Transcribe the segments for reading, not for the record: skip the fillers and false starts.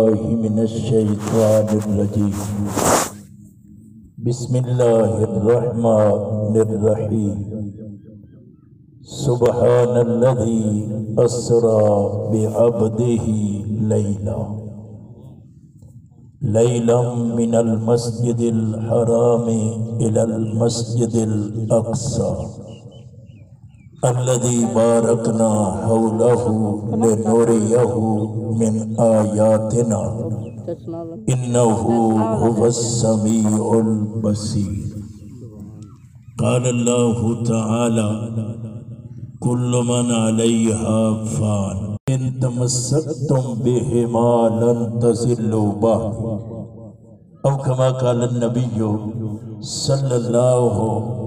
بالله من الشيطان الرجيم بسم الله الرحمن الرحيم سبحان الذي أسرى بعبده ليلا من المسجد الحرام إلى المسجد الأقصى الذي باركنا حوله لنريه من آياتنا إنه هو السميع البصير قال الله تعالى كل من عليها فان إن تمسكتم بهما لن تزلوا بعد أو كما قال النبي صلى الله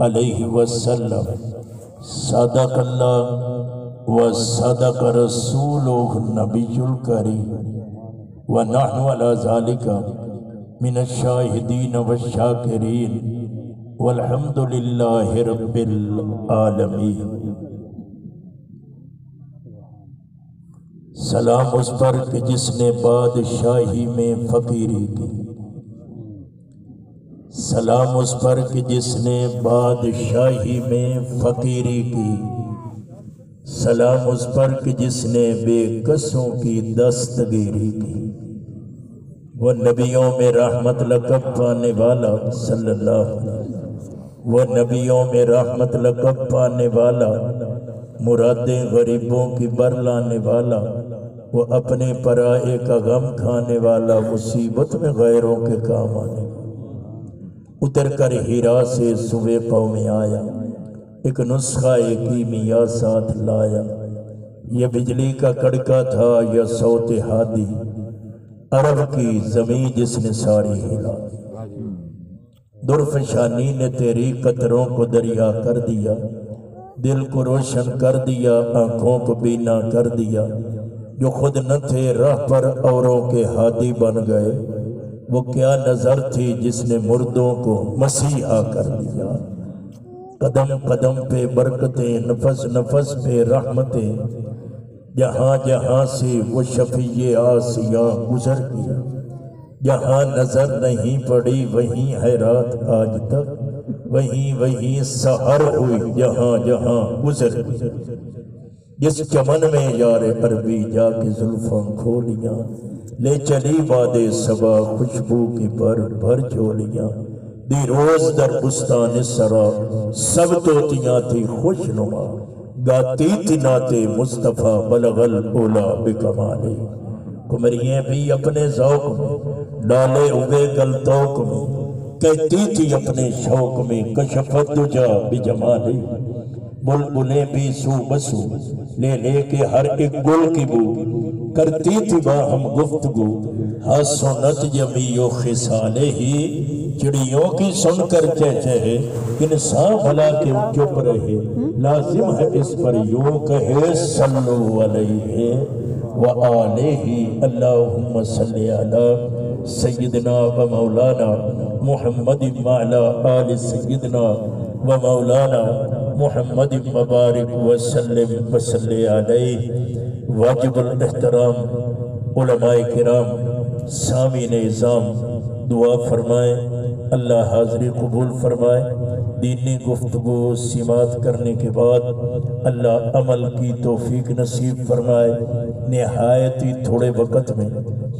عليه وسلم صدق اللہ وصدق رسوله النبی الکریم ونحن على ذلك من الشاہدین والشاکرین والحمد للہ رب العالمین۔ سلام اس پر کہ جس نے بادشاہی میں فقیری کی، سلام اس پر کہ جس نے بادشاہی میں فقیری کی، سلام اس پر کہ جس نے بے کسوں کی دستگیری کی۔ وہ نبیوں میں رحمت لقب پانے والا صلی اللہ علیہ وسلم، وہ نبیوں میں رحمت لقب پانے والا، مرادیں غریبوں کی برلانے والا، وہ اپنے پرائے کا غم کھانے والا، مصیبت میں غیروں کے کام آنے والا۔ اتر کر ہیرا سے صبح قوم آیا، ایک نسخہ کیمیا ساتھ لایا۔ یہ بجلی کا کڑکا تھا یا صوت ہادی، عرب کی زمین جس نے ساری ہلا دی۔ درفشانی نے تیری قطروں کو دریا کر دیا، دل کو روشن کر دیا، آنکھوں کو بینا کر دیا۔ جو خود نہ تھے راہ پر اوروں کے ہادی بن گئے، وہ کیا نظر تھی جس نے مردوں کو مسیحا کر دیا۔ قدم قدم پہ برکتیں، نفس نفس پہ رحمتیں، جہاں جہاں سے وہ شفیع آسیاں گزر گیا۔ جہاں نظر نہیں پڑی وہیں ہے رات آج تک، وہیں سحر ہوئی جہاں جہاں گزر گیا۔ جس چمن میں یار عربی جا کے زلفاں کھولیاں، لے چلی باد صبا خوشبو کی بھر جھولیاں۔ دی روز در بستان سرا سب توتیاں تھی خوش نما، گاتی تھی نعت مصطفیٰ بلغ الاولیٰ بکمالے۔ کمریاں بھی اپنے ذوق میں، ڈالے ہوئے گلتوک میں، کہتی تھی اپنے شوق میں کشفت دجا بجمالے۔ بلبلیں بھی سو بسو لے لے کے ہر ایک گل کی بو، کرتی تھی باہم گفتگو حسنت جمیع خصالے ہی۔ چڑیوں کی سن کر چہچہے انسان بھلا کے چپ رہے، لازم ہے اس پر یوں کہے صلو علیہ وآلہ۔ اللہم صلی علی سیدنا و مولانا محمد وعلی آل سیدنا و مولانا محمد مبارک وسلم وصلی علیہ۔ واجب الاحترام علماء کرام، سامعین اعظام، دعا فرمائیں اللہ حاضری قبول فرمائے۔ دینی گفتگو سماعت کرنے کے بعد اللہ عمل کی توفیق نصیب فرمائے۔ نہایت ہی تھوڑے وقت میں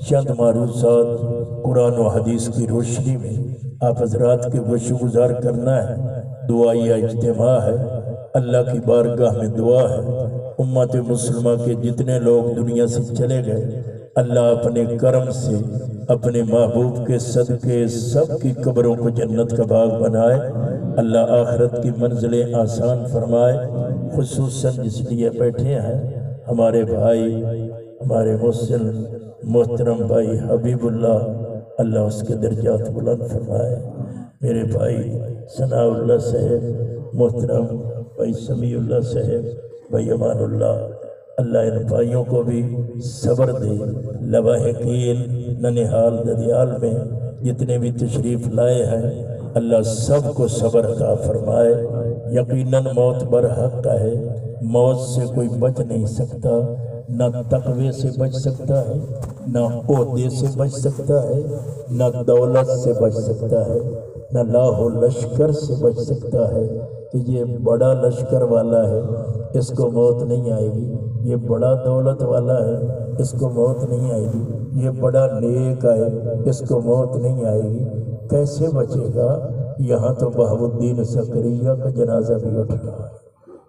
چند معروضات قرآن و حدیث کی روشنی میں آپ حضرات کے گوش گزار کرنا ہے۔ دعائیہ اجتماع ہے، اللہ کی بارگاہ میں دعا ہے۔ امت مسلمہ کے جتنے لوگ دنیا سے چلے گئے، اللہ اپنے کرم سے اپنے محبوب کے صدقے سب کی قبروں کو جنت کا باغ بنائے۔ اللہ آخرت کی منزلیں آسان فرمائے۔ خصوصاً اس لیے بیٹھے ہیں ہمارے بھائی، ہمارے محسن محترم بھائی حبیب اللہ، اللہ اس کے درجات بلند فرمائے۔ میرے بھائی ثناء اللہ صاحب، محترم بھائی سمیع اللہ صاحب، بھائی امان اللہ، اللہ ان بھائیوں کو بھی صبر دے۔ لواحقین ننہال ددیال میں جتنے بھی تشریف لائے ہیں، اللہ سب کو صبر عطا فرمائے۔ یقیناً موت برحق ہے، موت سے کوئی بچ نہیں سکتا، نہ تقوی سے بچ سکتا ہے، نہ عہدے سے بچ سکتا ہے، نہ دولت سے بچ سکتا ہے، نہ لاہ و لشکر سے بچ سکتا ہے کہ یہ بڑا لشکر والا ہے، اس کو موت نہیں آئے گی، یہ بڑا دولت والا ہے، اس کو موت نہیں آئے گی، یہ بڑا نیک ہے، اس کو موت نہیں آئے گی۔ کیسے بچے گا؟ یہاں تو بہاؤالدین زکریا کا جنازہ بھی اٹھ رہا ہے،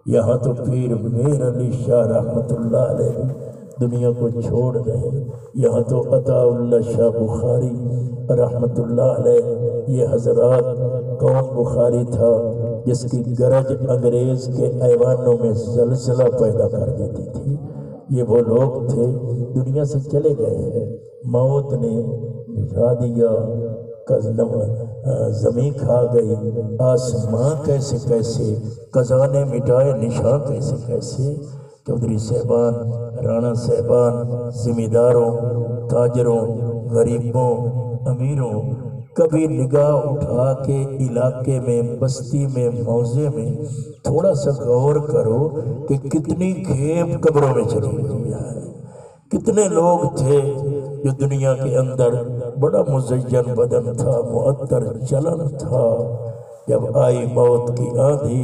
یہاں تو پیر میر علی شاہ رحمۃ اللہ علیہ بھی دنیا کو چھوڑ رہے، یہاں تو عطا اللہ شاہ بخاری رحمۃ اللہ علیہ، یہ حضرات کون بخاری تھا جس کی گرج انگریز کے ایوانوں میں زلزلہ پیدا کر دیتی تھی؟ یہ وہ لوگ تھے، دنیا سے چلے گئے ہیں، موت نے مٹا دیا، زمین کھا گئی، آسمان کیسے کیسے، قضا نے مٹائے نشان کیسے کیسے۔ چودھری صاحبان، رانا صاحبان، ذمہ داروں، تاجروں، غریبوں، امیروں، کبھی نگاہ اٹھا کے علاقے میں، بستی میں، موضع میں تھوڑا سا غور کرو کہ کتنی کھیپ قبروں میں چلی گئی ہے۔ کتنے لوگ تھے جو دنیا کے اندر بڑا مزین بدن تھا، معطر چلن تھا، جب آئی موت کی آندھی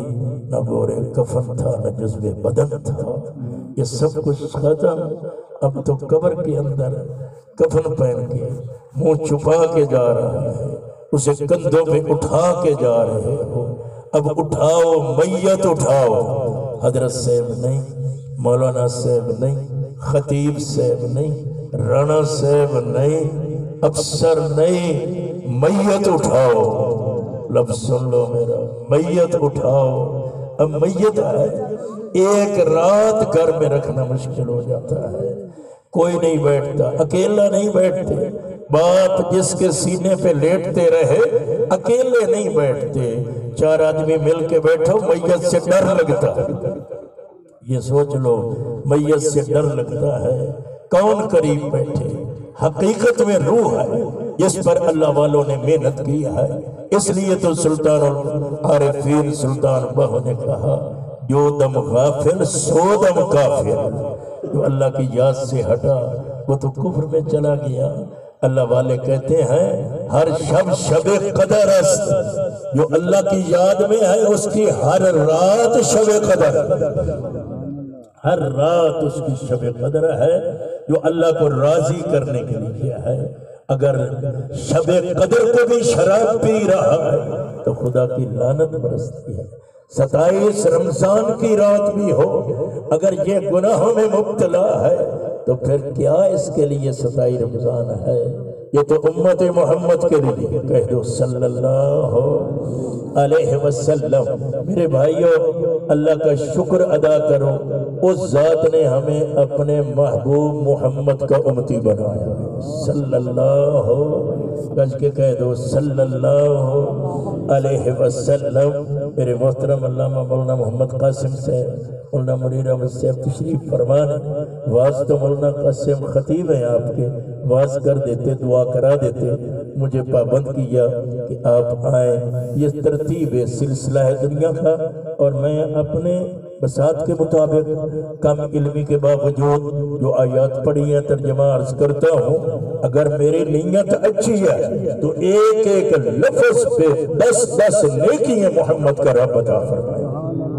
نہ گورے کفن تھا نہ جذبے بدن تھا، یہ سب کچھ ختم۔ اب تو قبر کے اندر کفن پہن کے منہ چھپا کے جا رہا ہے، اسے کندھوں پہ اٹھا کے جا رہے ہو۔ اب اٹھاؤ میت اٹھاؤ، حضرت صاحب نہیں، مولانا صاحب نہیں، خطیب صاحب نہیں، رانا صاحب نہیں، افسر نہیں، میت اٹھاؤ۔ لفظ سن لو میرا، میت اٹھاؤ۔ اب میت ہے، ایک رات گھر میں رکھنا مشکل ہو جاتا ہے، کوئی نہیں بیٹھتا، اکیلا نہیں بیٹھتے، باپ جس کے سینے پہ لیٹتے رہے اکیلے نہیں بیٹھتے، چار آدمی مل کے بیٹھو میت سے ڈر لگتا ہے۔ یہ سوچ لو، میت سے ڈر لگتا ہے، کون قریب بیٹھے؟ حقیقت میں روح ہے جس پر اللہ والوں نے محنت کی ہے۔ اس لیے تو سلطان العارفین سلطان بہو نے کہا، جو دم غافل سو دم کافر، جو اللہ کی یاد سے ہٹا وہ تو کفر میں چلا گیا۔ اللہ والے کہتے ہیں ہر شب شب قدر است، جو اللہ کی یاد میں ہے اس کی ہر رات شب قدر، ہر رات اس کی شب قدر ہے، جو اللہ کو راضی کرنے کے لیے کیا ہے۔ اگر شب قدر کو بھی شراب پی رہا ہے تو خدا کی لعنت برستی ہے۔ 27 رمضان کی رات بھی ہو، اگر یہ گناہوں میں مبتلا ہے تو پھر کیا اس کے لیے 27 رمضان ہے؟ یہ تو امت محمد کے لیے کہہ دو صلی اللہ علیہ وسلم۔ میرے بھائیوں، اللہ کا شکر ادا کرو، اس ذات نے ہمیں اپنے محبوب محمد کا امتی بنایا صلی اللہ، گج کے کہہ دو صلی اللہ علیہ وسلم۔ میرے محترم علامہ مولانا محمد قاسم صاحب، مولانا منیر احمد صاحب تشریف فرمانے، واز تو مولانا قاسم خطیب ہیں آپ کے، واز کر دیتے، دعا کرا دیتے، مجھے پابند کیا کہ آپ آئیں۔ یہ ترتیب سلسلہ ہے دنیا کا، اور میں اپنے بساط کے مطابق کم علمی کے باوجود جو آیات پڑھی ہیں ترجمہ عرض کرتا ہوں۔ اگر میری نیت اچھی ہے تو ایک ایک لفظ پہ 10 نیکیاں محمد کا رب عطا فرمائے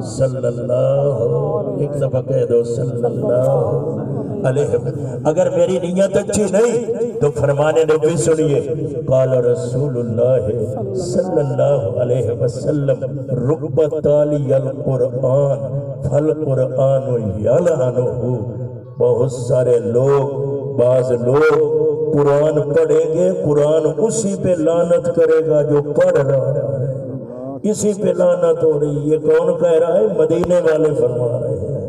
صلی اللہ، ایک دفعہ کہہ دو صلی اللہ علیہ وسلم۔ اگر میری نیت اچھی نہیں تو فرمان نبی سنیے، قال رسول اللہ صلی اللہ علیہ وسلم، رب تالی القرآن فالقرآن یلعنہ۔ بہت سارے لوگ، بعض لوگ قرآن پڑھیں گے، قرآن اسی پہ لعنت کرے گا جو پڑھ رہا ہے، اسی پہ لعنت ہو رہی۔ یہ کون کہہ رہا ہے؟ مدینے والے فرما رہے ہیں،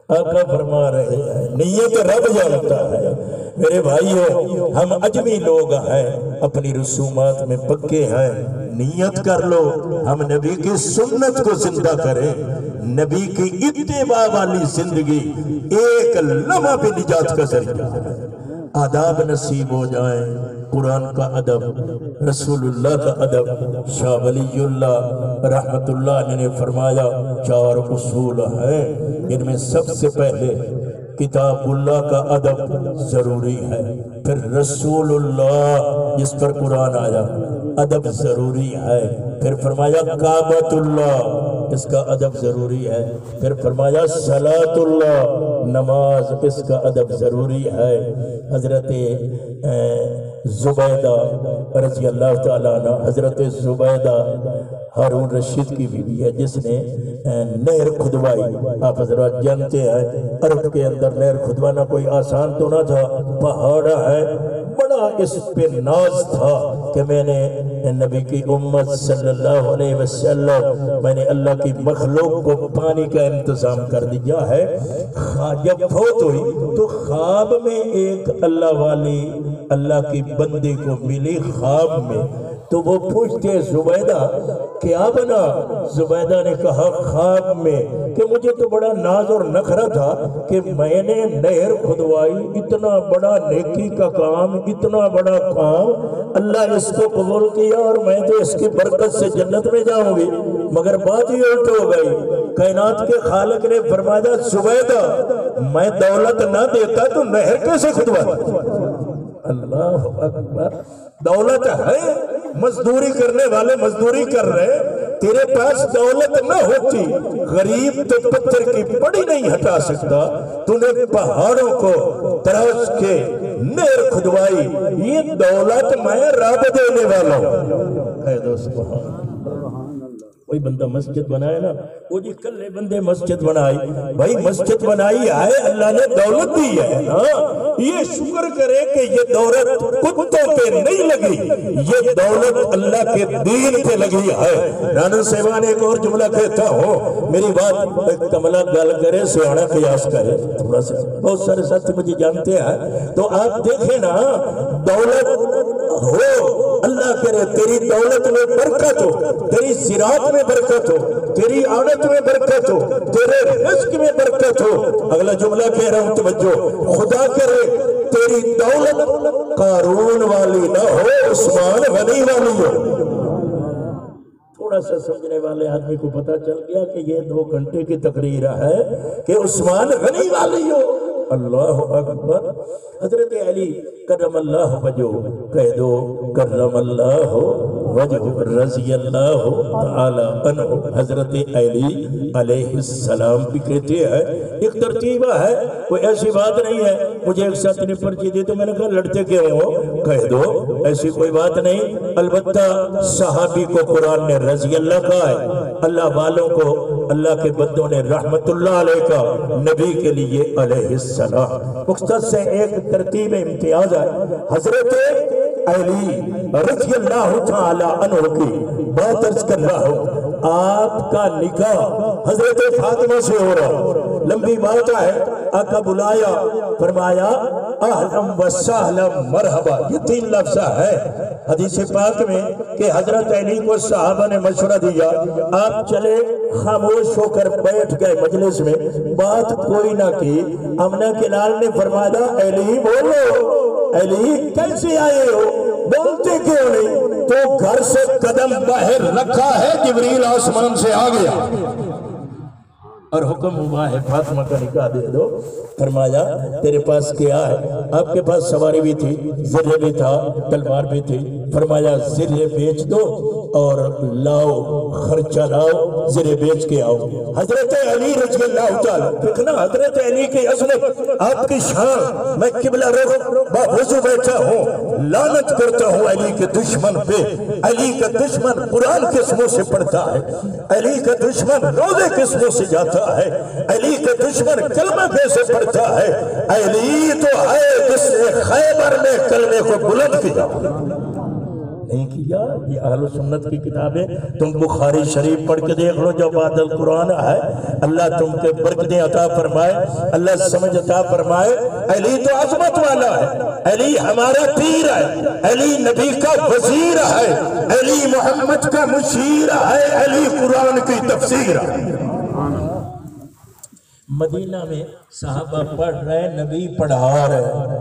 آقا فرما رہے ہیں، نیت رب جانتا ہے۔ میرے بھائیوں، ہم عجمی لوگ ہیں، اپنی رسومات میں پکے ہیں، نیت کر لو ہم نبی کی سنت کو زندہ کریں، نبی کی اتباع والی زندگی ایک لمحہ بھی نجات کا ذریعہ ہے۔ آداب نصیب ہو جائیں، قرآن کا ادب، رسول اللہ کا ادب۔ شاہ ولی اللہ رحمت اللہ علیہ نے فرمایا 4 اصول ہیں، ان میں سب سے پہلے کتاب اللہ کا ادب ضروری ہے، پھر رسول اللہ جس پر قرآن آیا ادب ضروری ہے، پھر فرمایا کعبۃ اللہ اس کا ادب ضروری ہے، پھر فرمایا صلاۃ اللہ نماز اس کا ادب ضروری ہے۔ حضرت زبیدہ رضی اللہ تعالیٰ عنہ، حضرت زبیدہ ہارون رشید کی بیوی ہے جس نے نہر کھدوائی۔ آپ حضرات جانتے ہیں عرب کے اندر نہر کھدوانا کوئی آسان تو نہ تھا، پہاڑا ہے، بڑا اس پہ ناز تھا کہ میں نے نبی کی امت صلی اللہ علیہ وسلم، میں نے اللہ کی مخلوق کو پانی کا انتظام کر دیا ہے۔ جب فوت ہوئی تو خواب میں ایک اللہ والی اللہ کی بندے کو ملی خواب میں، تو وہ پوچھتے زبیدہ کیا بنا؟ زبیدہ نے کہا خواب میں کہ مجھے تو بڑا ناز اور نخرہ تھا کہ میں نے نہر کھدوائی، اتنا بڑا نیکی کا کام، اتنا بڑا کام، اللہ اس کو قبول کیا اور میں تو اس کی برکت سے جنت میں جاؤں گی، مگر بات ہی الٹ ہو گئی۔ کائنات کے خالق نے فرمایا زبیدہ میں دولت نہ دیتا تو نہر کیسے کھدواتا؟ اللہ اکبر، دولت ہے، مزدوری کرنے والے مزدوری کر رہے، تیرے پاس دولت نہ ہوتی غریب تو پتھر کی پڑی نہیں ہٹا سکتا، تو نے پہاڑوں کو تراش کے نہر کھدوائی، یہ دولت میں رب دینے والا ہوں۔ کہہ دو سبحان اللہ۔ کوئی بندہ مسجد بنائے نا، وہ جی کلے بندے مسجد بنائی، بھائی مسجد بنائی ہے اللہ نے دولت دی ہے، یہ شکر کرے کہ یہ دولت کتوں پہ نہیں لگی، یہ دولت اللہ کے دین پہ لگی ہے۔ رانا سیوان ایک اور جملہ کہتا ہوں، میری بات کملہ گل کرے سیانا قیاس کرے، تھوڑا سا بہت سارے ساتھی مجھے جانتے ہیں، تو آپ دیکھیں نا دولت ہو، اللہ کرے تیری دولت میں برکت ہو، تیری زراعت میں برکت ہو، تیری عادت میں برکت ہو، تیرے رزق میں برکت ہو۔ اگلا جملہ کہہ رہا ہوں توجہ، خدا کرے تیری دولت قارون والی نہ ہو، عثمان غنی والی ہو۔ تھوڑا سا سمجھنے والے آدمی کو پتا چل گیا کہ یہ 2 گھنٹے کی تقریر ہے کہ عثمان غنی والی ہو۔ اللہ اکبر۔ حضرت علی کرم اللہ وجہ، کہہ دو کرم اللہ وجہ رضی اللہ تعالی عنہ۔ حضرت علی علیہ السلام بھی کہتے ہیں، ایک ترتیبہ ہے، کوئی ایسی بات نہیں ہے مجھے ایک ساتھ نے پرچی دی تو میں نے کہا لڑتے کیوں ہو، کہہ دو ایسی کوئی بات نہیں۔ البتہ صحابی کو قرآن نے رضی اللہ کہا ہے، اللہ والوں کو اللہ کے بندوں نے رحمت اللہ علیہ کا، نبی کے لیے علیہ السلام۔ مختصر سے ایک ترتیب امتیاز ہے۔ حضرت علی رضی اللہ تعالی عنہ کی بات عرض کر رہا ہوں، آپ کا نکاح حضرت فاطمہ سے ہو رہا، لمبی بات ہے، آقا بلایا، فرمایا اہلم و سہلم مرحبا، یہ 3 لفظ ہے حدیث پاک میں کہ حضرت علی کو صحابہ نے مشورہ دیا، آپ چلے خاموش ہو کر بیٹھ گئے مجلس میں، بات کوئی نہ کی۔ امنہ کے لال نے فرمایا علی بولو، علی کیسے آئے ہو، بولتے کیوں نہیں؟ تو گھر سے قدم باہر رکھا ہے، جبریل آسمان سے آ گیا اور حکم ہوا ہے فاطمہ کا نکاح دے دو۔ فرمایا تیرے پاس کیا ہے؟ آپ کے پاس سواری بھی تھی، زرے بھی تھا، تلوار بھی تھی۔ فرمایا زرے بیچ دو اور لاؤ، خرچہ لاؤ، زرے بیچ کے آؤ۔ حضرت علی رضی اللہ تعالیٰ، دیکھنا حضرت علی کی عظمت، آپ کی شان، میں قبلہ رخ باوضو بیٹھا ہوں، لعنت کرتا ہوں علی کے دشمن پہ۔ علی کا دشمن قرآن کس منہ سے پڑھتا ہے؟ علی کا دشمن روزے کس منہ سے جاتا ہے؟ علی کا دشمن کلمہ کیسے پڑھتا ہے؟ علی تو ہے جس نے خیبر میں کلمے کو بلند کیا، نہیں کیا۔ یہ اہل سنت کی کتابیں تم بخاری شریف پڑھ کے دیکھ لو، جو بعد القرآن ہے، اللہ تم کے برکتیں عطا فرمائے، اللہ سمجھ عطا فرمائے۔ علی تو عظمت والا ہے، علی ہمارا پیر ہے، علی نبی کا وزیر ہے، علی محمد کا مشیر ہے، علی قرآن کی تفسیر ہے۔ مدینہ میں صحابہ پڑھ رہے، نبی پڑھا رہے،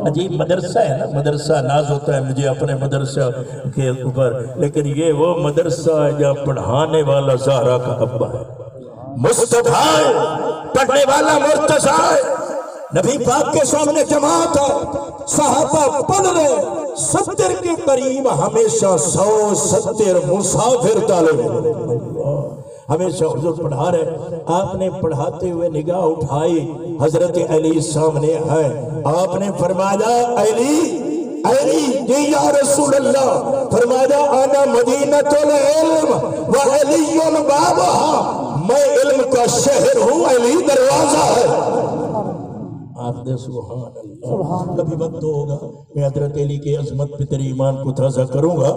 عجیب مدرسہ ہے نا، مدرسہ ناز ہوتا ہے مجھے اپنے مدرسہ کے اوپر، لیکن یہ وہ مدرسہ ہے جہاں پڑھانے والا زہرا کا ابا ہے، مصطفیٰ پڑھنے والا مرتضی ہے، نبی پاک کے سامنے جماعت ہے، صحابہ پڑھ رہے، 70 کے قریب، ہمیشہ 170 مسافر طالب ہمیشہ حضور پڑھا رہے۔ آپ نے پڑھاتے ہوئے نگاہ اٹھائی، حضرت علی سامنے ہے، آپ نے فرمایا علی جی یا رسول اللہ، فرمایا انا مدینۃ العلم وعلی بابها، میں علم کا شہر ہوں، علی دروازہ ہے۔ آپ دے سبحان اللہ۔ کبھی وقت ہوگا میں حضرت علی کے عظمت پہ تیرے ایمان کو تازہ کروں گا۔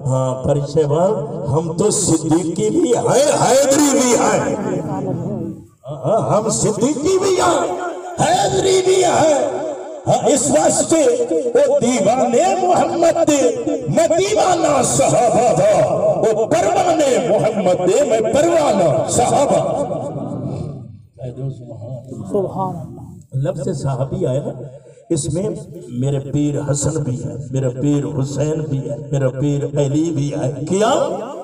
ہاں قاری صاحبان، ہم تو صدیقی بھی ہیں، حیدری بھی ہیں، ہم صدیقی بھی ہیں، حیدری بھی ہیں۔ اس واسطے وہ دیوانے محمد دے، میں دیوانہ صحابہ دا، وہ پروانے محمد دے، میں پروانہ صحابہ۔ سبحان اللہ۔ لفظ صحابی آئے نا، اس میں میرے پیر حسن بھی ہے، میرا پیر حسین بھی ہے، میرا پیر علی بھی ہے۔ کیا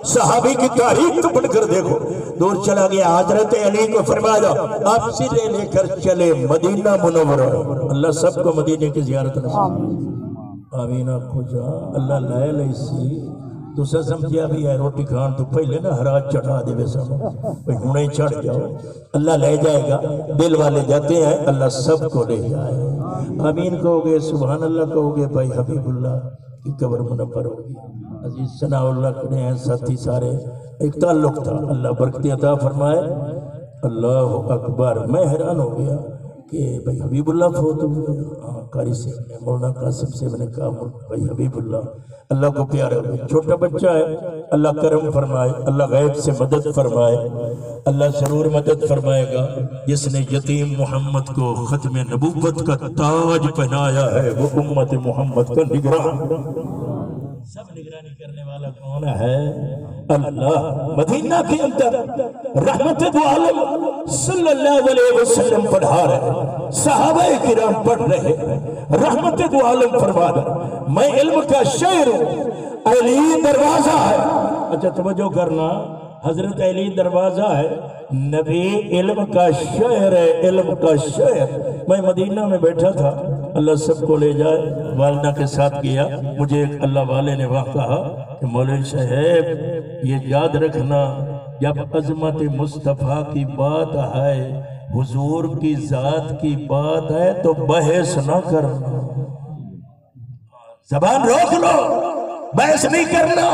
صحابی کی تاریخ تو پڑھ کر دیکھو۔ دور چلا گیا، حضرت علی کو فرمایا آپ سرے لے کر چلے مدینہ منورہ۔ اللہ سب کو مدینہ کی زیارت نصیب آمین۔ آنکھو جا اللہ لائے لیسی تو سمجھیا بھی ہے روٹی کھان تو پہلے نا ہراج چڑھا دے ویسا بھئی ہونے چڑھ جاؤ، اللہ لے جائے گا۔ دل والے جاتے ہیں، اللہ سب کو لے جائے۔ آمین کہو گے، سبحان اللہ کہو گے، بھائی حبیب اللہ کی قبر منور ہوگی۔ عزیز ثناء اللہ کھڑے ہیں، ساتھی سارے، ایک تعلق تھا، اللہ برکت عطا فرمائے۔ اللہ اکبر۔ میں حیران ہو گیا کہ بھائی حبیب اللہ فوت ہوئے۔ قاری صاحب نے، مولانا قاسم صاحب نے کہا بھائی حبیب اللہ کو پیارے ہوئے، چھوٹا بچہ ہے، اللہ کرم فرمائے، اللہ غیب سے مدد فرمائے، اللہ ضرور مدد فرمائے گا۔ جس نے یتیم محمد کو ختم نبوت کا تاج پہنایا ہے وہ امت محمد کا نگران۔ سب نگرانی کرنے والا کون ہے؟ اللہ۔ مدینہ کے اندر رحمت دو عالم صلی اللہ علیہ وسلم پڑھا رہے، صحابہ کرام پڑھ رہے، رحمت دو عالم فرما رہے، میں علم کا شہر ہوں، علی دروازہ ہے۔ اچھا توجہ کرنا، حضرت علی دروازہ ہے، نبی علم کا شہر ہے، علم کا شہر۔ میں مدینہ میں بیٹھا تھا، اللہ سب کو لے جائے، والدہ کے ساتھ گیا، مجھے ایک اللہ والے نے وہاں کہا کہ مولوی صاحب یہ یاد رکھنا، جب عظمت مصطفیٰ کی بات ہے، حضور کی ذات کی بات ہے تو بحث نہ کرنا، زبان روک لو، بحث نہیں کرنا۔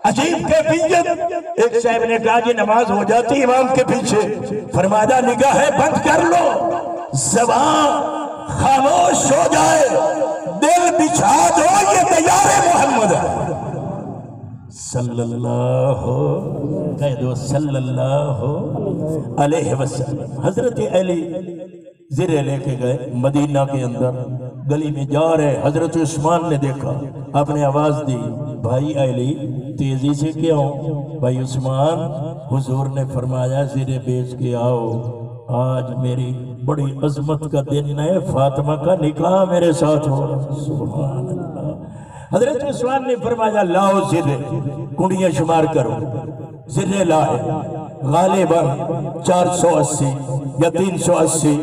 عجیب کیفیت۔ ایک صاحب نے کہا جی نماز ہو جاتی امام کے پیچھے، فرمایا نگاہیں بند کر لو، زبان خاموش ہو جائے، دل بچھا دو، یہ دیار محمد ہے صلی اللہ کہہ دو صلی اللہ علیہ وسلم۔ حضرت علی زرے لے کے گئے مدینہ کے اندر، گلی میں جا رہے، حضرت عثمان نے دیکھا، آپ نے آواز دی بھائی علی تیزی سے کیا ہوں؟ بھائی عثمان، حضور نے فرمایا زرے بیچ کے آؤ، آج میری بڑی عظمت کا دن ہے، فاطمہ کا نکاح میرے ساتھ ہو۔ سبحان اللہ۔ حضرت عثمان نے فرمایا لاؤ زرے، کنڈیاں شمار کرو، زرے لائے، غالباً 480 یا 380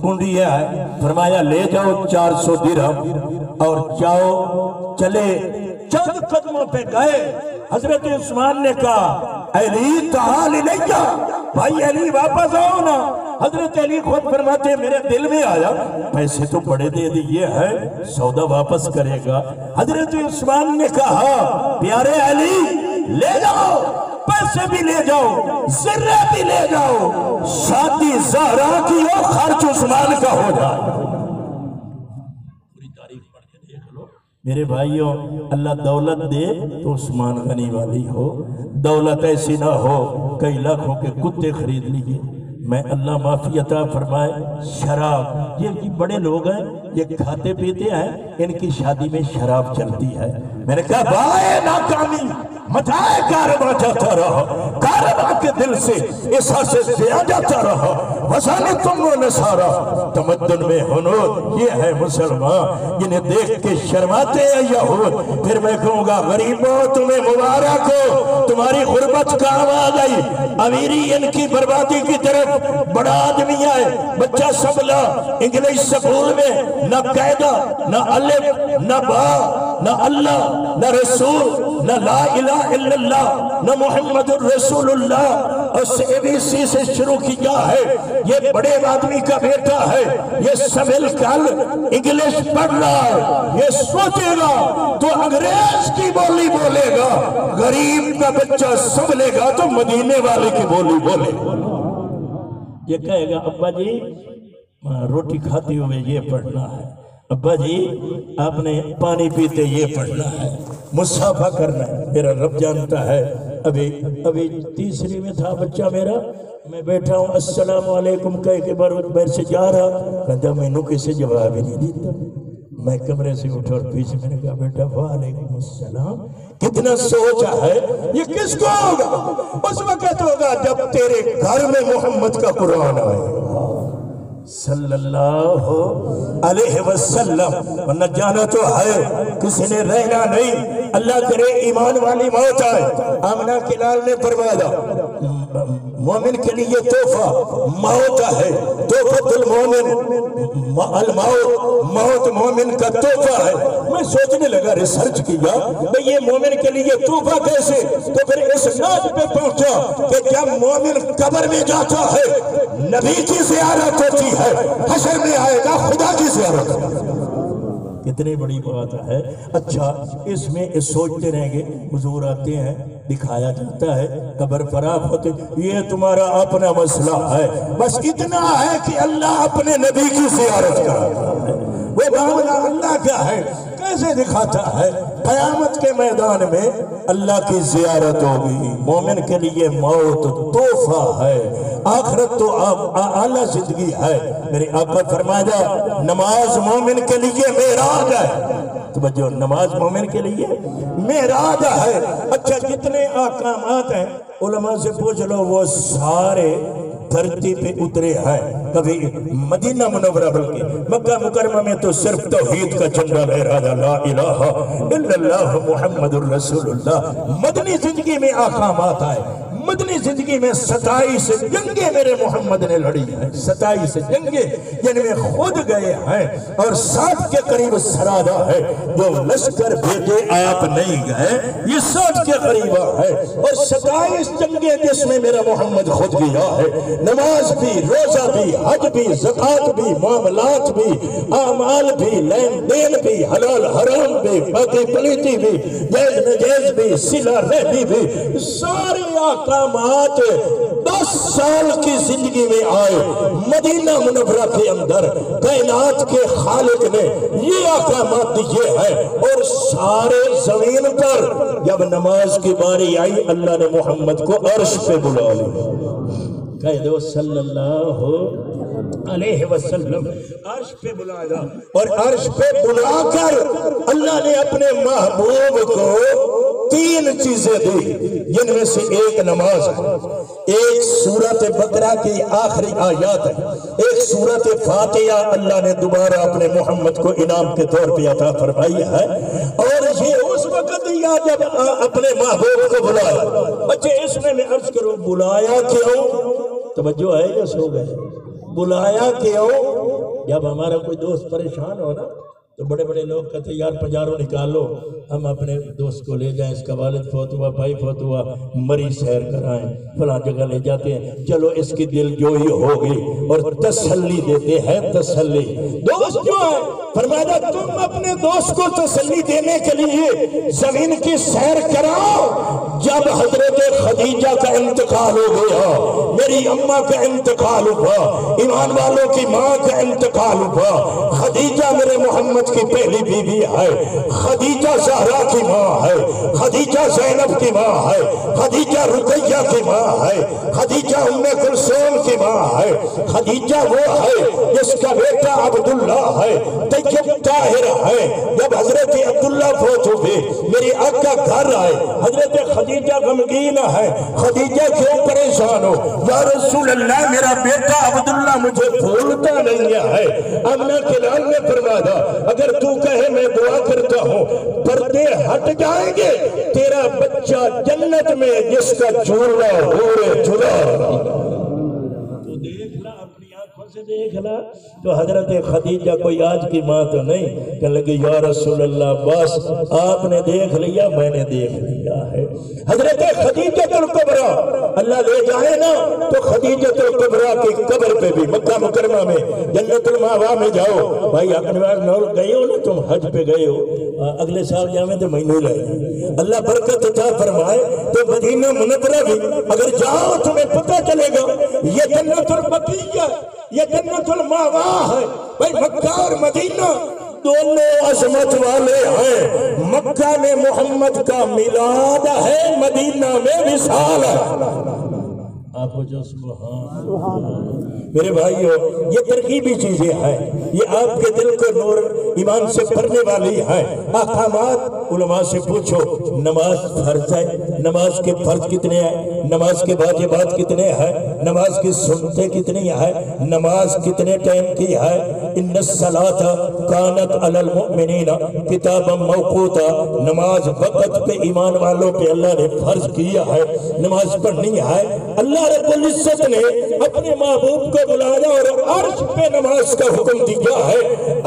کنڈیاں ہیں، فرمایا لے جاؤ 400 درہم اور جاؤ۔ چلے چند قدموں پہ گئے، حضرت عثمان نے کہا علی تعال الیہ، بھائی علی واپس آؤ نا۔ حضرت علی خود فرماتے ہیں میرے دل میں آیا پیسے تو بڑے دے دیے ہیں، سودا واپس کرے گا۔ حضرت عثمان نے کہا پیارے علی لے جاؤ، پیسے بھی لے جاؤ، زرے بھی لے جاؤ، شادی زہرا کی ہو، خرچ عثمان کا ہو جائے۔ میرے بھائیوں، اللہ دولت دے تو عثمان غنی والی ہو، دولت ایسی نہ ہو کئی لاکھوں کے کتے خرید لیے۔ میں اللہ معافی عطا فرمائے، شراب، یہ بڑے لوگ ہیں یہ کھاتے پیتے ہیں، ان کی شادی میں شراب چلتی ہے۔ میں نے کہا بائے ناکامی مٹائے کارواں جاتا رہا، کارواں کے دل سے احساس زیا جاتا رہا، وسالتم و نصارا تمدن میں ہنود، یہ ہے مسلمان جنہیں دیکھ کے شرماتے ہیں یہود۔ پھر میں کہوں گا غریبوں تمہیں مبارک ہو، تمہاری غربت کام آ گئی، امیری ان کی بربادی کی طرف بڑا آدمی آئے، بچہ سنبھلا انگلش سکول میں نہ قاعدہ نہ الف نہ با نہ اللہ نہ رسول نہ لا الہ الا اللہ نہ محمد الرسول اللہ، اور ABC سے شروع کیا ہے، یہ بڑے آدمی کا بیٹا ہے، یہ سنبھل کر انگلش پڑھ رہا ہے، یہ سوچے گا تو انگریز کی بولی بولے گا، غریب کا بچہ سنبھلے گا تو مدینے والے کی بولی بولے گا۔ یہ کہے گا ابا جی روٹی کھاتے ہوئے یہ پڑھنا ہے، ابا جی آپ نے پانی پیتے یہ پڑھنا ہے، مصافحہ کرنا ہے۔ میرا رب جانتا ہے، ابھی تیسری میں تھا بچہ میرا، میں بیٹھا ہوں السلام علیکم کہہ کے بر سے جا رہا، کہتا میں نو کسے جواب ہی نہیں دیتا۔ میں کمرے سے اٹھا اور پیچھے میں نے کہا بیٹا وعلیکم السلام، کتنا سوچا ہے، یہ کس کو ہوگا؟ اس وقت ہوگا جب تیرے گھر میں محمد کا قرآن آئے صلی اللہ علیہ وسلم، ورنہ جانا تو ہے، کسی نے رہنا نہیں، اللہ کرے ایمان والی موت آئے۔ آمنہ کے لال نے فرمایا مومن کے لیے تحفہ موت ہے، تحفۃ المومن الموت، موت مومن کا تحفہ ہے۔ میں سوچنے لگا، ریسرچ کیا بھئی یہ مومن کے لیے تحفہ کیسے، تو پھر اس ناز پہ پہنچا کہ جب مومن قبر میں جاتا ہے نبی کی زیارت ہوتی ہے، حشر میں آئے گا خدا کی زیارت ہوتی ہے۔ کتنی بڑی بات ہے۔ اچھا اس میں سوچتے رہیں گے، حضور آتے ہیں دکھایا جاتا ہے قبر فراغ ہوتے، یہ تمہارا اپنا مسئلہ ہے، بس اتنا ہے کہ اللہ اپنے نبی کی زیارت کراتا ہے، وہ معاملہ اللہ کا ہے۔ کیسے دکھاتا ہے؟ قیامت کے میدان میں اللہ کی زیارت ہوگی، مومن کے لیے موت تحفہ ہے، آخرت تو اعلیٰ زندگی ہے۔ میرے آقا فرمایا نماز مومن کے لیے معراج ہے، توجہ، نماز مومن کے لیے معراج ہے۔ اچھا جتنے احکامات ہیں علماء سے پوچھ لو، وہ سارے دھرتی پہ اترے ہیں، کبھی مدینہ منورہ بلکہ مکہ مکرمہ میں تو صرف توحید کا جھنڈا لہرا تھا، لا الہ الا اللہ محمد الرسول اللہ۔ مدنی زندگی میں احکامات آئے، مدنی زندگی میں 27 جنگیں میرے محمد نے لڑی ہیں، 27 جنگیں جن میں خود گئے ہیں، اور 60 کے قریب سرادہ ہے، جو لشکر بھیجے آپ نہیں گئے، یہ 60 کے قریب ہے، اور 27 جنگیں جس میں میرا محمد خود گیا ہے۔ نماز بھی، روزہ بھی، حج بھی، زکوٰۃ بھی، معاملات بھی، اعمال بھی، لین دین بھی، حلال حرام بھی، پاکی پلیتی بھی، جائز نجائز بھی، صلہ رحمی بھی، سارے احکامات 10 سال کی زندگی میں آئے۔ مدینہ منورہ کے اندر کائنات کے خالق نے یہ احکامات دیے ہیں، اور سارے زمین پر جب نماز کی باری آئی اللہ نے محمد کو عرش پہ بلا لیا، کہہ دو صلی اللہ علیہ وسلم، عرش پہ بلایا، اور عرش پہ بلا کر اللہ نے اپنے محبوب کو 3 چیزیں دی، جن میں سے ایک نماز ہے، ایک سورۃ بقرہ کی آخری آیات ہے، ایک سورۃ فاتحہ اللہ نے دوبارہ اپنے محمد کو انعام کے طور پہ عطا فرمائی ہے، اور یہ اس وقت دیا جب اپنے محبوب کو بلایا۔ بچے اس میں عرض کروں بلایا کیوں؟ توجہ ہے یا سو گئے؟ بلایا کیوں؟ جب ہمارا کوئی دوست پریشان ہو نا تو بڑے بڑے لوگ کہتے ہیں یار 50 نکالو، ہم اپنے دوست کو لے جائیں، اس کا والد فوت ہوا، بھائی فوت ہوا، مری سیر کرائیں، فلاں جگہ لے جاتے ہیں، چلو اس کی دل جوئی ہوگی، اور تسلی دیتے ہیں، تسلی۔ دوست جو ہے فرمایا تم اپنے دوست کو تسلی دینے کے لیے زمین کی سیر کراؤ۔ جب حضرت خدیجہ کا انتقال ہو گیا، میری اماں کا انتقال ہوا، ایمان والوں کی ماں کا انتقال ہوا، خدیجہ میرے محمد محمد کی پہلی بیوی ہے، خدیجہ زہرا کی ماں ہے، خدیجہ زینب کی ماں ہے، خدیجہ رقیہ کی ماں ہے، خدیجہ ام کلثوم کی ماں ہے، خدیجہ وہ ہے جس کا بیٹا عبداللہ ہے، طیب طاہر ہے۔ جب حضرت عبداللہ فوت ہوئے میری آقا گھر آئے، حضرت خدیجہ غمگین ہے، خدیجہ کیوں پریشان ہو؟ یا رسول اللہ میرا بیٹا عبداللہ مجھے بھولتا نہیں ہے۔ امنہ کلال نے فرمایا اگر تو کہے میں دعا کرتا ہوں پردے ہٹ جائیں گے، تیرا بچہ جنت میں جس کا جھولا ہو جھولا۔ تو دیکھ لا اپنی آنکھوں سے دیکھ لا، تو حضرت خدیجہ کوئی آج کی ماں تو نہیں، کہنے لگی یا رسول اللہ بس آپ نے دیکھ لیا میں نے دیکھ لیا ہے۔ حضرت خدیجہ الکبریٰ اللہ لے جائے نا تو خدیجہ الکبریٰ کی قبر پہ بھی مکہ مکرمہ میں جنت المأوا میں جاؤ۔ بھائی اکنوار نور گئے ہو نا، تم حج پہ گئے ہو، اگلے سال جامعہ تو مہینوں لائے، اللہ برکت عطا فرمائے۔ تو مدینہ منورہ بھی اگر جاؤ تمہیں پتہ چلے گا یہ جنت البقیہ، یہ جنت المأوا ہے۔ بھائی مکہ اور مدینہ دونوں عظمت والے ہیں، مکہ میں محمد کا میلاد ہے، مدینہ میں وصال ہے۔ آپ کو جو سبحان میرے بھائیو یہ ترغیبی چیزیں ہیں، یہ آپ کے دل کو نور ایمان سے بھرنے والی ہیں۔ احکامات علماء سے پوچھو، نماز فرض ہے، نماز کے فرض کتنے ہیں، نماز کے واجبات کتنے ہیں، نماز کی سنتیں کتنی ہیں، نماز کتنے ٹائم کی ہے۔ ان الصلاۃ کانت علی المؤمنین کتابا موقوتا، نماز وقت پہ ایمان والوں پہ اللہ نے فرض کیا ہے، نماز پڑھنی ہے۔ اللہ رب العزت نے اپنے محبوب کو بلایا اور عرش پہ نماز کا حکم دیا ہے۔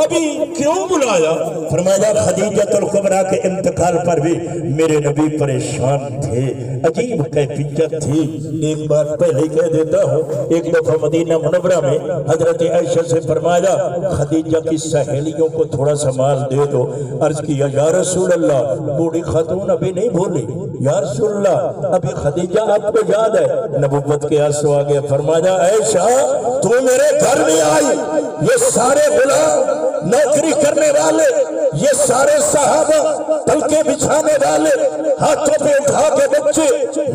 ابھی کیوں بلایا؟ فرمایا خدیجہ الکبریٰ کے انتقال پر بھی میرے نبی پریشان تھے، عجیب کیفیت تھی۔ ایک بار پہلے کہہ دیتا ہوں، ایک دفعہ مدینہ منورہ میں حضرت عائشہ سے فرمایا خدیجہ کی سہیلیوں کو تھوڑا سا مال دے دو۔ عرض کیا یا رسول اللہ بوڑھی خاتون ابھی نہیں بھولی، یا رسول اللہ ابھی خدیجہ آپ کو یاد ہے؟ نبوت کے آنسو آگے فرمایا عائشہ تو میرے گھر میں آئی، یہ سارے غلام نوکری کرنے والے، یہ سارے صحابہ تلکے بچھانے والے، ہاتھوں پہ اٹھا کے بچے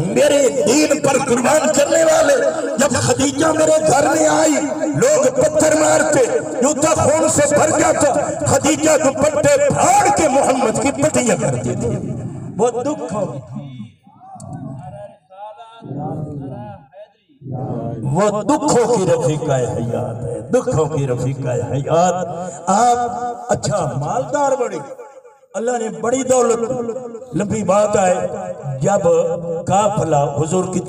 میرے دین پر قربان کرنے والے، جب خدیجہ میرے گھر میں آئی لوگ پتھر مارتے، جوتا خون سے بھر جاتا، خدیجہ دوپٹے پھاڑ کے محمد کی پٹیاں کرتی تھی۔ بہت دکھ ہو، وہ دکھوں کی رفیقہ حیات ہے، دکھوں کی رفیقہ حیات۔ آپ اچھا مالدار بڑی، اللہ نے بڑی دولت، لمبی بات ہے جب قافلہ حضور کی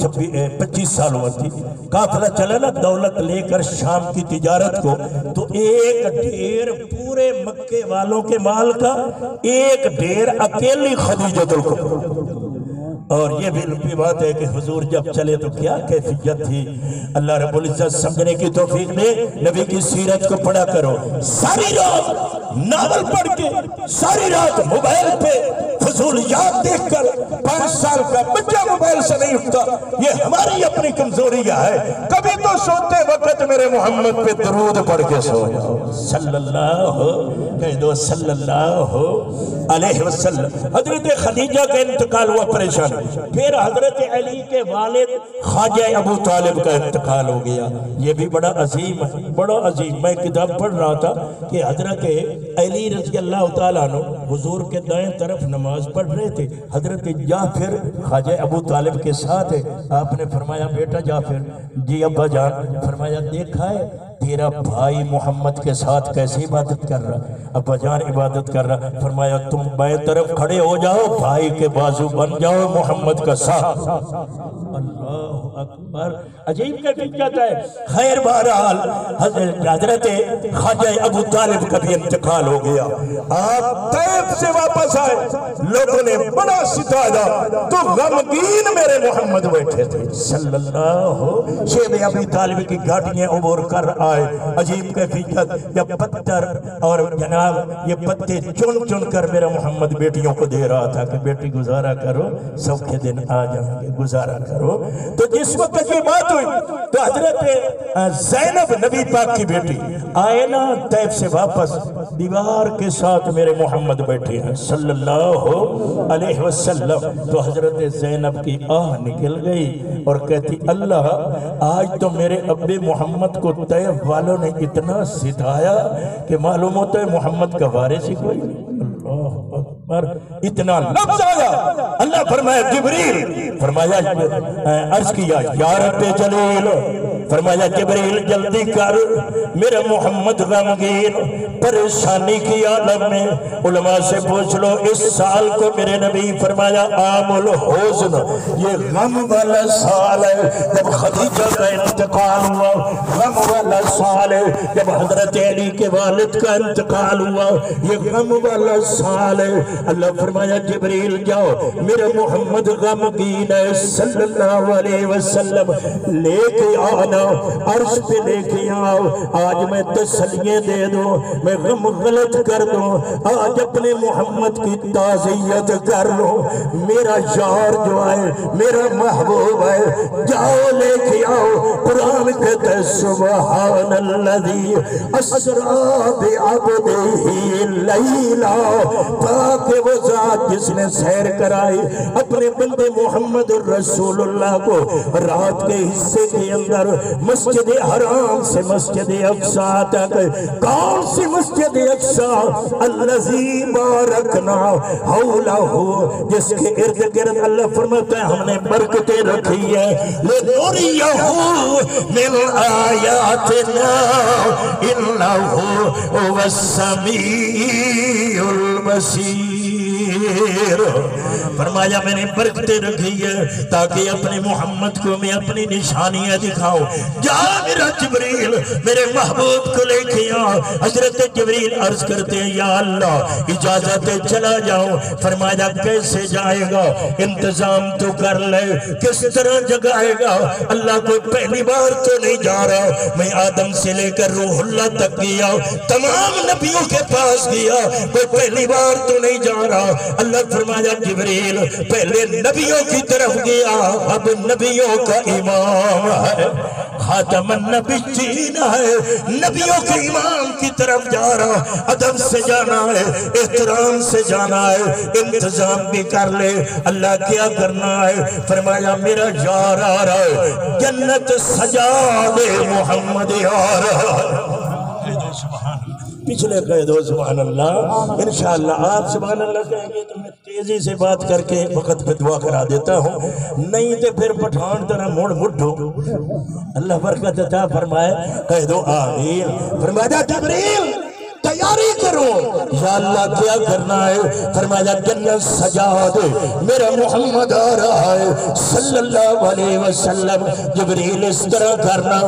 25 سال عمر تھی، قافلہ چلا نا دولت لے کر شام کی تجارت کو، تو ایک ڈھیر پورے مکے والوں کے مال کا ایک ڈھیر اکیلی خدیجہ الکبریٰ۔ اور یہ بھی لمبی بات ہے کہ حضور جب چلے تو کیا کیفیت تھی۔ اللہ رب العزت سمجھنے کی توفیق دے، نبی کی سیرت کو پڑھا کرو، ساری رات ناول پڑھ کے، ساری رات موبائل پہ فضول یاد دیکھ کر 5 سال کا بچہ موبائل سے نہیں اٹھتا، یہ ہماری اپنی کمزوری ہے۔ کبھی تو سوتے وقت میرے محمد پہ درود پڑھ کے سو جاؤ، صلی اللہ کہہ دو صلی اللہ علیہ وسلم۔ حضرت خدیجہ کا انتقال ہوا پریشان، پھر حضرت علی کے والد خواجہ ابو طالب کا انتقال ہو گیا۔ یہ بھی بڑا عظیم ہے، بڑا عظیم۔ میں کتاب پڑھ رہا تھا کہ حضرت علی رضی اللہ تعالیٰ عنہ حضور کے دائیں طرف نماز پڑھ رہے تھے، حضرت جعفر خواجہ ابو طالب کے ساتھ ہے۔ آپ نے فرمایا بیٹا جعفر، جی ابا جان، فرمایا دیکھا ہے تیرا بھائی محمد کے ساتھ کیسی عبادت کر رہا؟ ابا جان عبادت کر رہا۔ فرمایا تم بائیں طرف کھڑے ہو جاؤ، بھائی کے بازو بن جاؤ محمد کا ساتھ۔ اللہ اکبر، عجیب کیفیت ہے۔ خیر بہرحال حضرت خواجہ ابو طالب کا بھی انتقال ہو گیا۔ آپ طیف سے واپس آئے، لوگوں نے بڑا ستایا تو غمگین میرے محمد بیٹھے تھے صلی اللہ۔ شیب ابی طالب کی گاڑیاں عبور کر آئے، عجیب کیفیت، جب پتھر اور جناب یہ پتے چن چن کر میرا محمد بیٹیوں کو دے رہا تھا کہ بیٹی گزارا کرو، سوکھے دن آ جائیں گے، گزارا کرو۔ تو جس وقت یہ بات ہوئی تو حضرت زینب نبی پاک کی بیٹی آئے نا طیف سے واپس، دیوار کے ساتھ میرے محمد بیٹھے ہیں صلی اللہ علیہ وسلم۔ تو حضرت زینب کی آہ نکل گئی اور کہتی اللہ آج تو میرے اب محمد کو طیف والوں نے اتنا ستایا کہ معلوم ہوتا ہے محمد کا وارث ہی کوئی نہیں۔ اللہ اکبر، اتنا لفظ آیا۔ اللہ فرمایا جبریل، فرمایا عرض کیا یا رب جلیل، فرمایا جبریل جلدی کر، میرا محمد غمگین پریشانی کی عالم میں، علماء سے پوچھ لو اس سال کو میرے نبی فرمایا عام الحزن، یہ غم والا سال ہے جب خدیجہ کا انتقال ہوا، غم والا سال ہے جب حضرت علی کے والد کا انتقال ہوا، یہ غم والا سال ہے۔ اللہ فرمایا جبریل جاؤ، میرا محمد غمگین ہے صلی اللہ علیہ وسلم، لے کے آنا عرش پہ لے کے آؤ، آج میں تسلیے دے دوں، میں غم غلط کر دوں، آج اپنے محمد کی تعزیت کر لو، میرا یار جو ہے میرا محبوب ہے، جاؤ لے کے آؤ۔ قرآن کہتا ہے سبحان الذی اسرا بعبدہ لیلا، پاک وہ ذات جس نے سیر کرائی اپنے بندے محمد رسول اللہ کو رات کے حصے کے اندر مسجد حرام سے مسجد اقصیٰ تک۔ کون سی مسجد اقصیٰ؟ الذی بارکنا حولہ، جس کے ارد گرد اللہ فرماتا ہے ہم نے برکتیں رکھی ہے، لنریہ من آیاتنا انہ هو السمیع البصیر۔ فرمایا میں نے برکتیں رکھی ہے تاکہ اپنے محمد کو میں اپنی نشانیاں دکھاؤں۔ جا میرا جبریل میرے محبوب کو لے کے آ۔ حضرت جبریل عرض کرتے ہیں یا اللہ اجازت چلا جاؤں۔ فرمایا کیسے جائے گا؟ انتظام تو کر لے، کس طرح جگائے گا؟ اللہ کو پہلی بار تو نہیں جا رہا، میں آدم سے لے کر روح اللہ تک گیا، تمام نبیوں کے پاس گیا، کوئی پہلی بار تو نہیں جا رہا۔ اللہ فرمایا جبریل پہلے نبیوں کی طرف گیا، اب نبیوں کا امام ہے، خاتم النبیین ہے، نبیوں کے امام کی طرف جا رہا، ادب سے جانا ہے، احترام سے جانا ہے، انتظام بھی کر لے۔ اللہ کیا کرنا ہے؟ فرمایا میرا یار آ رہا ہے، جنت سجا دے محمد آ رہا ہے۔ پچھلے کہہ دو سبحان اللہ، انشاءاللہ آپ سبحان اللہ کہیں گے تو میں تیزی سے بات کر کے وقت پہ دعا کرا دیتا ہوں، نہیں تو پھر پٹھان طرح موڑ مٹھو۔ اللہ برکت عطا فرمائے، کہہ دو آمین۔ فرمایا جبریل تیاری کرو، یا اللہ کیا کرنا ہے؟ فرمایا جنت سجا دے، میرا محمد آ رہا ہے صلی اللہ علیہ وسلم۔ جبریل اس طرح کرنا،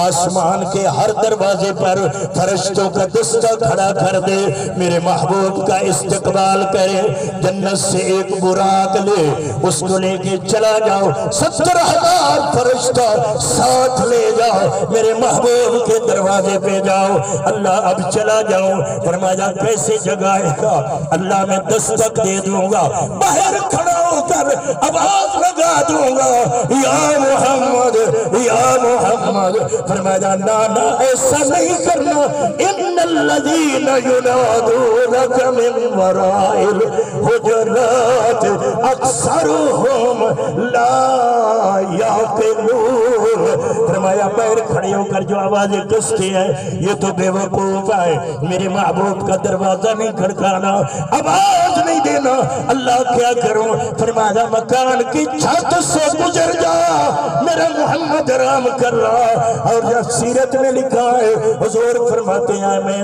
آسمان کے ہر دروازے پر فرشتوں کا دستہ کھڑا کر دے، میرے محبوب کا استقبال کرے، جنت سے ایک براق لے، اس کو لے کے چلا جاؤ، 70,000 فرشتہ ساتھ لے جاؤ، میرے محبوب کے دروازے پہ جاؤ۔ اللہ اب چلا جاؤ۔ فرمایا کیسے جگائے گا؟ اللہ میں دستک دے دوں گا، باہر کھڑا ہو کر آواز لگا دوں گا یا محمد یا محمد۔ فرمایا نانا ایسا نہیں کرنا، ان الذین ینادونک من وراء الحجرات اکثرهم لا یعقلون۔ فرمایا پیر کھڑے ہو کر جو آوازیں کستے ہیں یہ تو بے وقوف ہے، میرے محبوب کا دروازہ نہیں کھڑکانا، آواز نہیں دینا۔ اللہ کیا کروں؟ فرمایا مکان کی چھت سے گزر جا، میرا محمد آرام کر رہا۔ اور جب سیرت میں لکھا ہے حضور فرماتے ہیں میں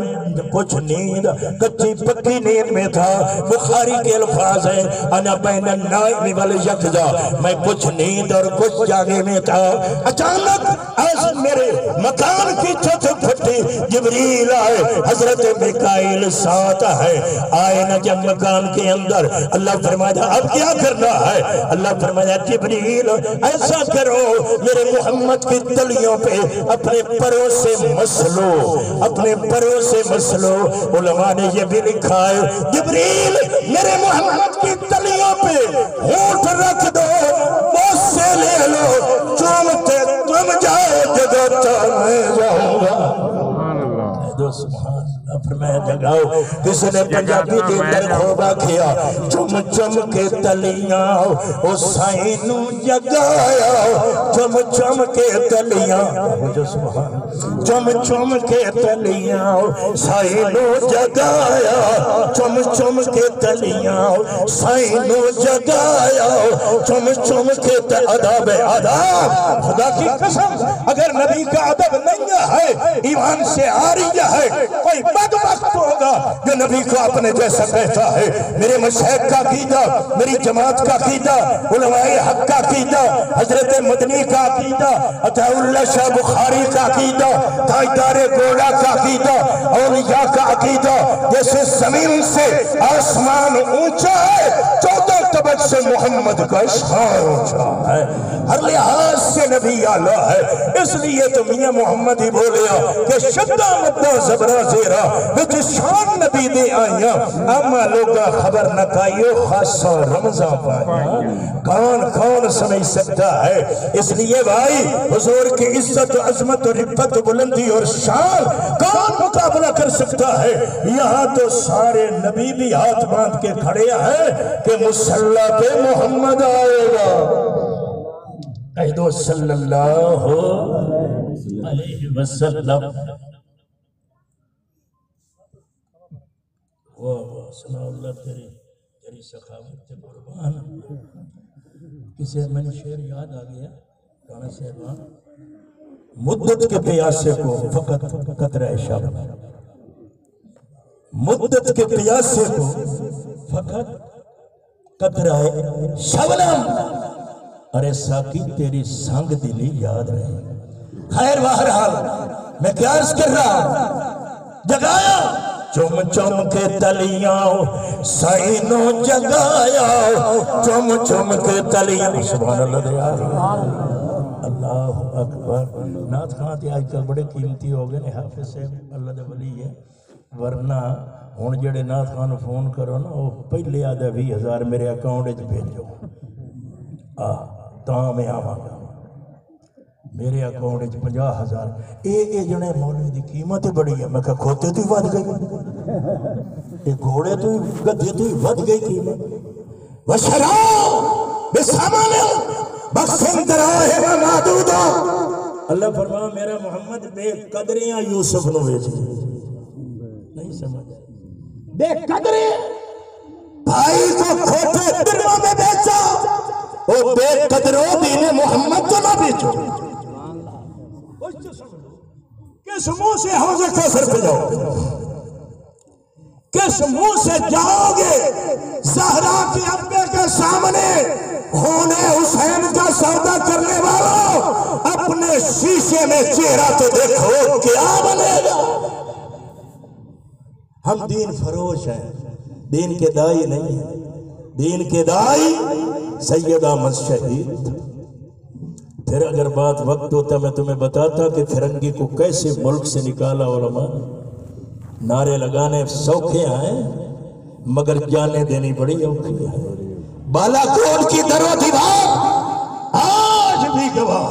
کچھ نیند کچی پکی نیند میں تھا، بخاری کے الفاظ ہیں انا بین النائم والیقظہ، میں کچھ نیند اور کچھ جاگے میں تھا، اچانک اچانک از میرے مکان کی چھت پھٹی، جبریل آئے، حضرت میکائیل ساتھ ہے، آئے نا جب مکان کے اندر، اللہ فرمایا اب کیا کرنا ہے؟ اللہ فرمایا جبریل ایسا کرو، میرے محمد کی تلیوں پہ اپنے پروں سے مسلو، اپنے پروں سے مسلو۔ علماء نے یہ بھی لکھا ہے جبریل میرے محمد کی تلیوں پہ ہونٹ رکھ دو، مجھ سے لے لو، چومتے تم جاؤ جگہ میں جاؤں گا۔ سبحان اللہ، فرمایا جگاؤ۔ کسی نے پنجابی کے اندر خوبہ کیا، چم چم کے تلیاں او سائنو جگایا، چم چم کے تلیاں، چم چم کے تلیاں سائنو جگایا، چم چم کے تلیاں سائنو جگایا، چم چم کے ادب ادب۔ خدا کی قسم اگر نبی کا ادب نہیں ہے، ایمان سے عاریہ ہے، کوئی بدبخت ہوگا جو نبی کو اپنے جیسا کہتا ہے۔ میرے مشاہد کا عقیدہ، میری جماعت کا عقیدہ، علماء حق کا عقیدہ، حضرت مدنی کا عقیدہ، عطا اللہ شاہ بخاری کا عقیدہ، تاجدار گوڑا کا عقیدہ، اولیاء کا عقیدہ، جیسے زمین سے آسمان اونچا ہے، 14 طبق سے محمد کا شان اونچا ہے، ہر لحاظ سے نبی اعلیٰ ہے۔ اس لیے تو میاں محمد ہی بولیا کہ شدہ مدہ زبرہ زیرہ بچ شان نبی دے آئیاں، اما لوگا خبر نہ کائیو خاصا رمضان پائیاں۔ کون سمجھ سکتا ہے؟ اس لیے بھائی حضور کی عزت و عظمت و رفت و بلندی اور شان کون مقابلہ کر سکتا ہے؟ یہاں تو سارے نبی بھی ہاتھ باندھ کے کھڑے ہیں کہ مصلی پہ محمد آئے گا۔ اہدو صلی اللہ علیہ وسلم۔ واہ سنا اللہ تیری سخاوت قربان۔ کسی میں نے شعر یاد آ گیا رانا صاحبان، مدت کے پیاسے کو فقط قطرہ شب، مدت کے پیاسے کو فقط قطرہ شبنم، ارے ساکی تیری سنگ دلی یاد رہے۔ خیر بہرحال میں کیا عرض کر رہا؟ جگایا چم چم کے تلیاں سائنو جگایا، چم چم کے تلیاں۔ سبحان اللہ دیا، اللہ اکبر۔ نعت خان تے آج کل بڑے قیمتی ہو گئے، حافظ سے اللہ دے ولی ہے، ورنہ ہون جڑے نعت خان فون کرو نا وہ پہلے آدھا 20,000 میرے اکاؤنٹ اچ بھیجو، تاں میں آواں گا، میرے اکاؤنٹ اچ 50,000۔ اے جنے مولوی دی قیمت بڑی ہے، میں کہا کھوتے تو ہی ود گئی، اے گھوڑے تو ہی گدھے تو ہی ود گئی قیمت۔ وَشَرَاءُ بِثَمَنٍ بَخْسٍ دَرَاهِمَ مَعْدُودَةٍ۔ اللہ فرمایا میرا محمد بے قدریاں یوسف نو بیچ نہیں سمجھ، بے قدری بھائی کو کھوٹے درموں میں بیچا، وہ بے قدروں دین محمد تو نہ بیچو۔ کس منہ سے حوض کوثر پہ جاؤ گے؟ کس منہ سے جاؤ گے زہرا کے ابے کے سامنے؟ ہونے حسین کا سودا کرنے والوں اپنے شیشے میں چہرہ تو دیکھو کیا بنے گا۔ ہم دین فروش ہیں، دین کے دائی نہیں ہیں۔ دین کے دائی سید احمد شہید۔ پھر اگر بات وقت ہوتا میں تمہیں بتاتا کہ فرنگی کو کیسے ملک سے نکالا علماء۔ نعرے لگانے سوکھے ہیں مگر جانے دینی بڑی اوکھی ہے۔ بالا کوٹ کی در و دیوار آج بھی گواہ،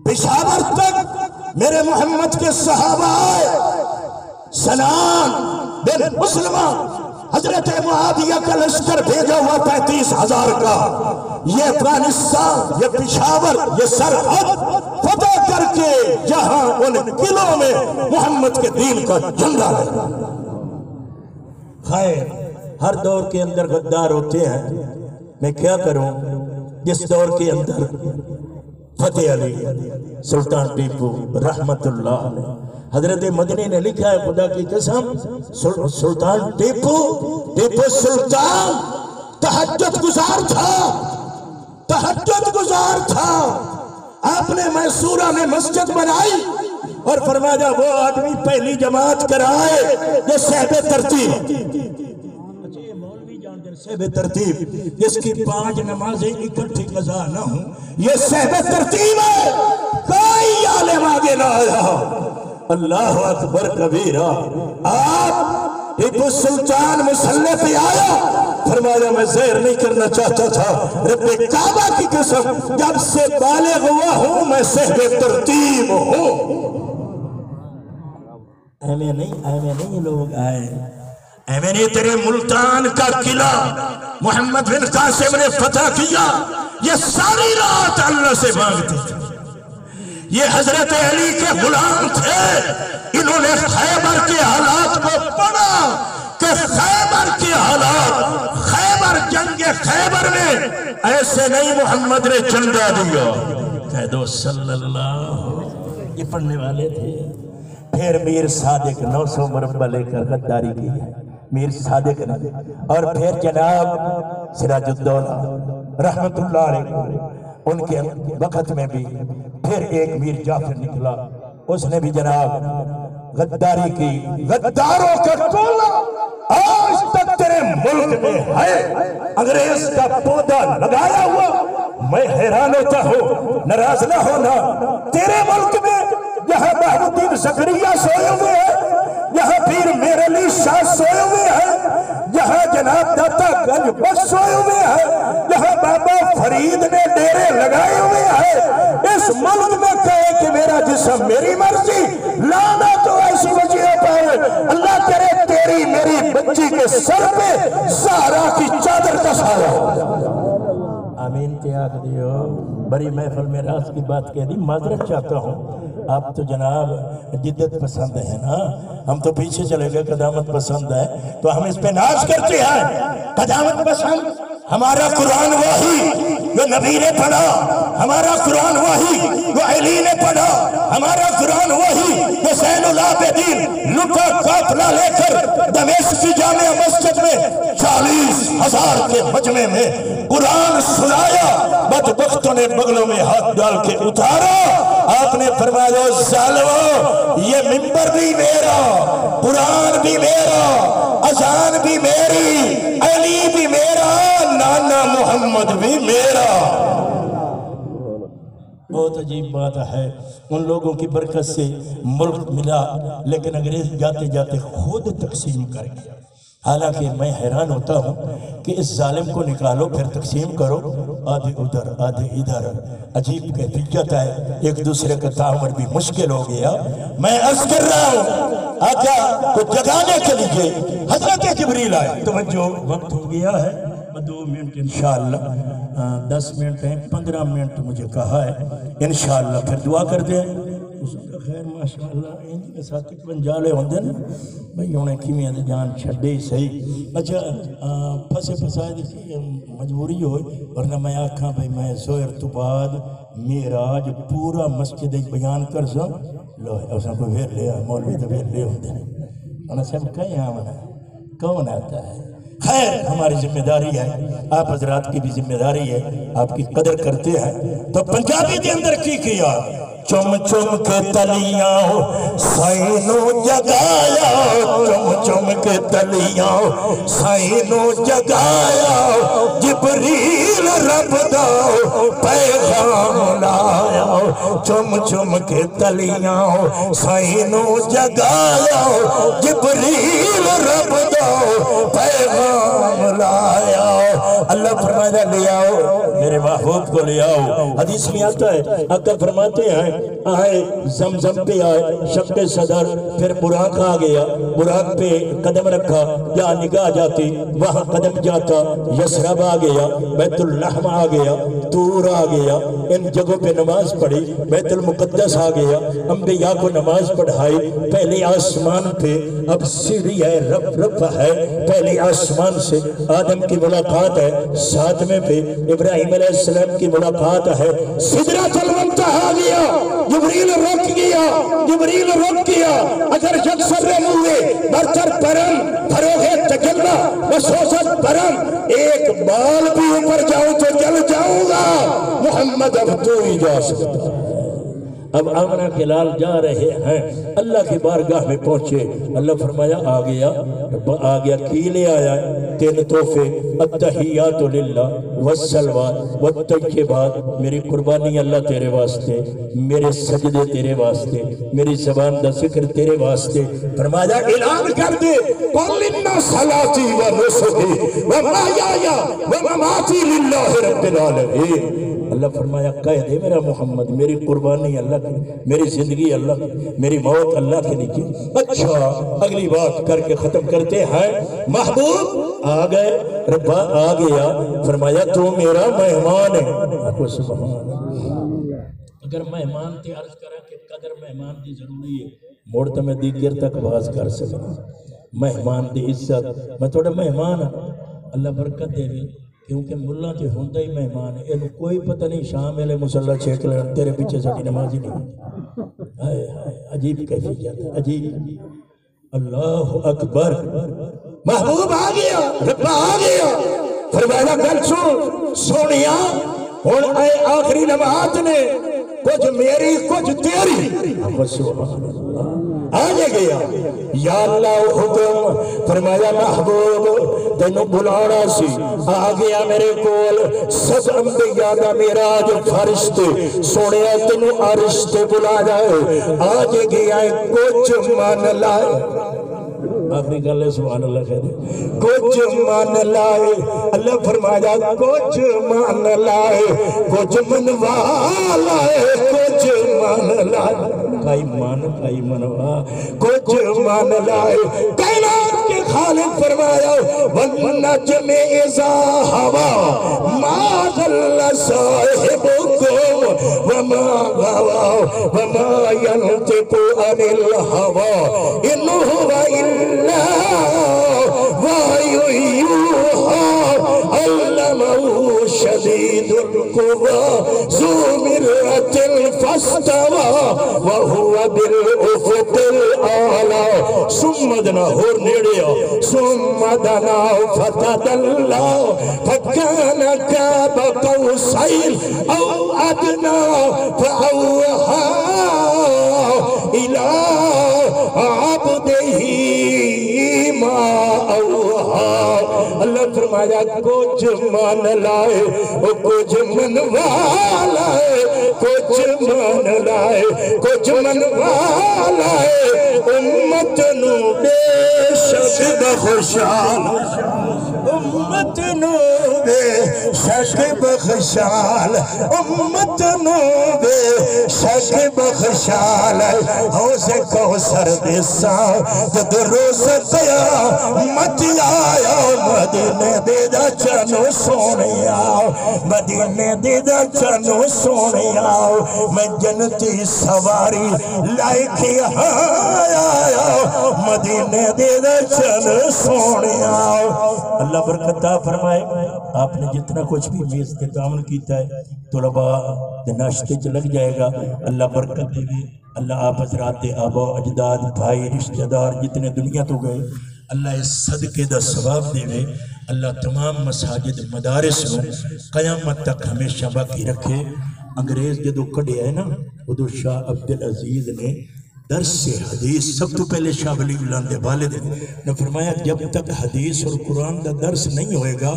پشاور تک میرے محمد کے صحابہ آئے، سنان بن مسلمان حضرت معاویہ کا لشکر بھیجا ہوا 35,000 کا، یہ افغانستان، یہ پشاور، یہ سرحد فتح کر کے جہاں ان قلعوں میں محمد کے دین کا جھنڈا لگا۔ خیر ہر دور کے اندر غدار ہوتے ہیں، میں کیا کروں؟ جس دور کے اندر فتح علی سلطان ٹیپو رحمت اللہ علیہ، حضرت مدنی نے لکھا ہے خدا کی قسم، سلطان ٹیپو سلطان تہجد گزار تھا، تہجد گزار تھا، آپ نے میسورہ میں مسجد بنائی اور فرمایا وہ آدمی پہلی جماعت کرائے جو صحب ترتیب صحب ترتیب جس کی 5 نمازیں اکٹھی قضا نہ ہوں، یہ صحب ترتیب ہے. کوئی عالم آگے نہ آیا. اللہ اکبر کبیرہ. آپ ٹیپو سلطان مسلح پہ آیا، فرمایا میں زہر نہیں کرنا چاہتا تھا، رب کعبہ کی قسم جب سے بالغ ہوا ہوں میں صحب ترتیب ہوں. ایمیں نہیں لوگ آئے. ایمیں نہیں تیرے ملتان کا قلعہ محمد بن قاسم نے فتح کیا، یہ ساری رات اللہ سے مانگتے تھے. یہ حضرت علی کے غلام تھے. انہوں نے خیبر کے حالات کو پڑھا کہ خیبر کے حالات، خیبر جنگ خیبر میں ایسے نہیں محمد نے چندہ دیا. کہہ دو صلی اللہ. یہ پڑھنے والے تھے. پھر میر صادق 900 مربع لے کر غداری کی ہے میر صادق نے. اور پھر جناب سراج الدولہ رحمت اللہ علیہ ان کے وقت میں بھی پھر ایک میر جعفر نکلا، اس نے بھی جناب غداری کی. غداروں کا ٹولہ آج تک تیرے ملک میں ہے، انگریز کا پودا لگایا ہوا. میں حیران ہوتا ہوں، ناراض نہ ہونا. تیرے ملک میں یہاں محمود الدین زکریا سوئے ہوئے ہیں، یہاں پیر میر علی شاہ سوئے ہوئے ہیں، یہاں جناب داتا گنج بخش سوئے ہوئے ہیں، یہاں بابا فرید نے ڈیرے لگائے ہوئے ہیں. اس ملک میں کہے کہ میرا جسم میری مرضی، لانا تو ایسی وجہ پر اللہ کرے تیری میری بچی کے سر پہ زہرا کی چادر کا سایہ ہو. آمین تیاگ دیو. بڑی محفل میں راز کی بات کہہ دی، معذرت چاہتا ہوں. آپ تو جناب جدت پسند ہیں نا، ہم تو پیچھے چلے گئے. قدامت پسند ہے تو ہم اس پہ ناز کرتے ہیں. قدامت پسند ہمارا قرآن وحی جو نبی نے پڑھا، ہمارا قرآن وحی جو علی نے پڑھا، ہمارا قرآن وحی جو زین العابدین لٹا قافلہ لے کر دمشق کی جامع مسجد میں 40,000 کے مجمع میں قرآن سنایا. بدبختوں نے بغلوں میں ہاتھ ڈال کے اتارا. آپ نے فرمایا ظالمو یہ منبر بھی میرا، قرآن بھی میرا، اذان بھی میری، علی بھی میرا، نانا محمد بھی میرا. بہت عجیب بات ہے. ان لوگوں کی برکت سے ملک ملا، لیکن انگریز جاتے جاتے خود تقسیم کر گیا. حالانکہ میں حیران ہوتا ہوں کہ اس ظالم کو نکالو پھر تقسیم کرو، آدھے ادھر آدھے ادھر. عجیب کیفیت ہے، ایک دوسرے کا تعامل بھی مشکل ہو گیا. میں عرض کر رہا ہوں آقا کو جگانے کے لیے حضرت جبریل آئے. توجہ وقت ہو گیا ہے، 2 منٹ انشاءاللہ، 10 منٹ ہیں، 15 منٹ مجھے کہا ہے انشاءاللہ. پھر دعا کر دیں. اس کا خیر ماشاءاللہ ان کے ساتھ پنجالے ہوندے نا بھئی انہیں کیمیاں دے جان چھڑے ہی صحیح. اچھا پھسے پھسائے دیکھی مجبوری ہوئی، ورنہ میں آکھاں بھئی میں زہر تو بعد میراج پورا مسجد بیان کر سا لو اساں کو ویر لیا مولوی تو ویر لے ہوندے ہیں. انہاں سب کہیں آمنا کون آتا ہے. خیر ہماری ذمہ داری ہے، آپ حضرات کی بھی ذمہ داری ہے، آپ کی قدر کرتے ہیں. تو پنجابی دے اندر کی کیا؟ چم چم کے تلیاں سائنوں جگایا، چم چم کے تلیاں سائنوں جگایا، جبریل رب دا پیغام لایا. چم چم کے تلیاں سائنوں جگایا، جبریل رب دا پیغام لایا. اللہ فرمایا لے آؤ میرے محبوب کو لے آؤ. حدیث میں آتا ہے آقا فرماتے ہیں آئے زمزم پہ آئے شق صدر، پھر براق آ گیا، براق پہ قدم رکھا، جہاں نگاہ جاتی وہاں قدم جاتا. یسرب آ گیا، بیت اللحم آ گیا، طور آ گیا. ان جگہوں پہ نماز پڑھی. بیت المقدس آ گیا، انبیاء کو نماز پڑھائی. پہلے آسمان پہ اب سیڑھی ہے، رف ہے. پہلے آسمان سے آدم کی ملاقات ہے، 7ویں پہ ابراہیم ابراہیم علیہ السلام کی ملاقات ہے، سدرۃ المنتہا گیا، جبریل رک گیا، جبریل رک گیا، اگر یکسر ہوئے برتر پرم فروغ تجلہ وسوست پرم، ایک بال بھی اوپر جاؤں تو جل جاؤں گا، محمد اب تو ہی جا سکتا ہے۔ اب آمنہ کے لال جا رہے ہیں، اللہ کی بارگاہ میں پہنچے، اللہ فرمایا آ گیا کی لے آیا، 3 تحفے، التحیات للہ والصلوات والطیبات، میری قربانی اللہ تیرے واسطے، میرے سجدے تیرے واسطے، میری زبان دا ذکر تیرے واسطے۔ فرمایا اعلان کر دے قل ان صلاتی و نسکی و محیایا و مماتی للہ رب العالمین۔ اللہ فرمایا کہہ دے میرا محمد، میری قربانی اللہ کی، میری زندگی اللہ کی، میری موت اللہ کے نیچے۔ اچھا اگلی بات کر کے ختم کرتے ہیں، محبوب آ گئے، ربا آ گیا، فرمایا تو میرا مہمان ہے۔ سبحان اللہ، اگر مہمان تے عرض کرا کہ قدر مہمان دی ضروری ہے، موڑ تو میں دیگر تک باز کر سکتا، مہمان دی عزت، میں تھوڑا مہمان ہوں، اللہ برکت دے گی، کیونکہ ملہ تے ہوندہ ہی مہمان ہے، انہوں کوئی پتہ نہیں شام علیہ مسلح چھیک لیں تیرے پیچھے ساڑی نمازی نہیں، عجیب کیفیت ہے، عجیب۔ اللہ اکبر، محبوب آ گیا، رب آ گیا، فرمایا گل سونیا ہون اے آخری نماز نے، کچھ میری کچھ تیری، سبحان اللہ، آنے گیا، یا اللہ حکم، فرمایا محبوب تینوں بلانا سی، آ گیا میرے کول، سب انبیاء دا میراج فرشتے، سونے تینوں عرش تے بلا جائے، آج گیا کچھ مان لائے، آخری گل ہے سبحان اللہ خیر، کچھ مان لائے، اللہ فرمایا کچھ مان لائے، کچھ منوا لائے، کچھ مان لائے، کئی منوا، کچھ مان لائے، کائنات کے خالق فرمایا والنجم اذا ہوا ما ضل صاحبکم وما غوا وما ينطق عن الهوى ان هو الا وحی یوحی علمہ شدید القوی ذو مرۃ فاستوی وهو بالافق الاعلی ثم دنا اور نیڑیا ثم دنا فتدلى فكان قاب قوسين او ادنى فاوحى الى عبده ما اوحى۔ اللہ فرمایا کچھ مان لائے، کچھ منوا لائے، کچھ مان لائے، کچھ منوا لائے، امت نو بے شک بخشال، امت نو بے شک بخشال، امت نو بے شک بخشال، حوض کوثر دے ساتھ جد روز قیامت آیا، مدینے دے دا چنو سونے آؤ، مدینے دے دا چنو سونے آؤ، میں جنتی سواری لائے کے آیا، مدینے دے دا چنو سونے آؤ۔ اللہ برکتہ فرمائے، آپ نے جتنا کچھ بھی میز کے تعامل کیتا ہے طلباء ناشتے چ لگ جائے گا، اللہ برکت دے گی، اللہ آپ حضرات آبا اجداد بھائی رشتہ دار جتنے دنیا تو گئے، اللہ اس صدقے دا ثواب دے گے، اللہ تمام مساجد مدارس میں قیامت تک ہمیشہ باقی رکھے۔ انگریز جدو کڑے آئے نا، ادو شاہ عبدالعزیز نے درس سے حدیث سب تو پہلے شاہ ولی اللہ دے والد نے فرمایا جب تک حدیث اور قرآن دا درس نہیں ہوئے گا،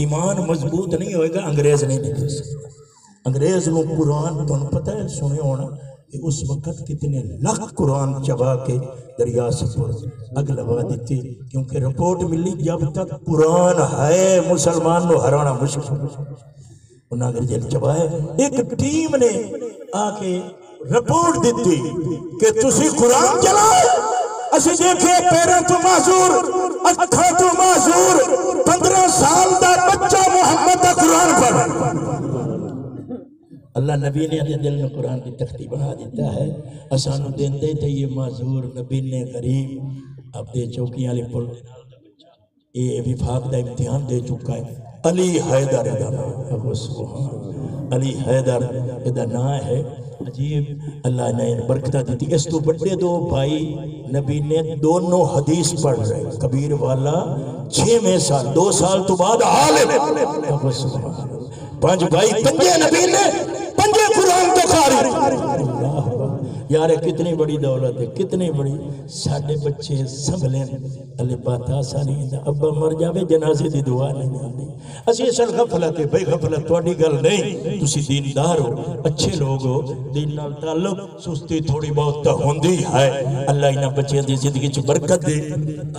ایمان مضبوط نہیں ہوئے گا، انگریز نہیں نکل سکتا۔ انگریز وہ قرآن تو پتہ ہے سنے ہونا کہ اس وقت کتنے لاکھ قرآن چبا کے دریا سے پر اگ لگا دیتے، کیونکہ رپورٹ ملی جب تک قرآن ہے مسلمان نو ہرانا مشکل، انہاں اگر جل چبائے۔ ایک ٹیم نے آ کے رپورٹ دیتی کہ تسی قرآن چلائے، اسی دیکھے پیروں تو معذور، اکھاں تو معذور، 15 سال دا بچہ محمد دا قرآن پڑھ۔ اللہ نبی نے اپنے دل میں قرآن کی تختی بنا دیتا ہے، اسانو دین دے تھے یہ معذور نبی نے غریب اب دے چوکیاں لی پڑھ یہ وفاق دا امتحان دے چکا ہے، علی حیدر دا نام، علی حیدر دا نام ہے۔ عجیب اللہ نے برکتہ دیتی۔ اس تو بڑے دو بھائی نبی نے دونوں حدیث پڑھ رہے، کبیر والا 6 سال 2 سال تو بعد عالم، 5 بھائی 5 نبی نے 5 قرآن تو خارج۔ اللہ یار کتنی بڑی دولت ہے، کتنی بڑی۔ ساڑھے بچے سنبھلیں، اللہ بات آسانی ہے، ابا مر جاوے جنازے دی دعا نہیں آتی۔ اسی اصل غفلت ہے بھئی، غفلت توڑی گل نہیں، تسی دیندار ہو، اچھے لوگ ہو، دین نال تعلق، سستی تھوڑی بہت ہوندی ہے۔ اللہ انہاں بچے دی زندگی چ برکت دے۔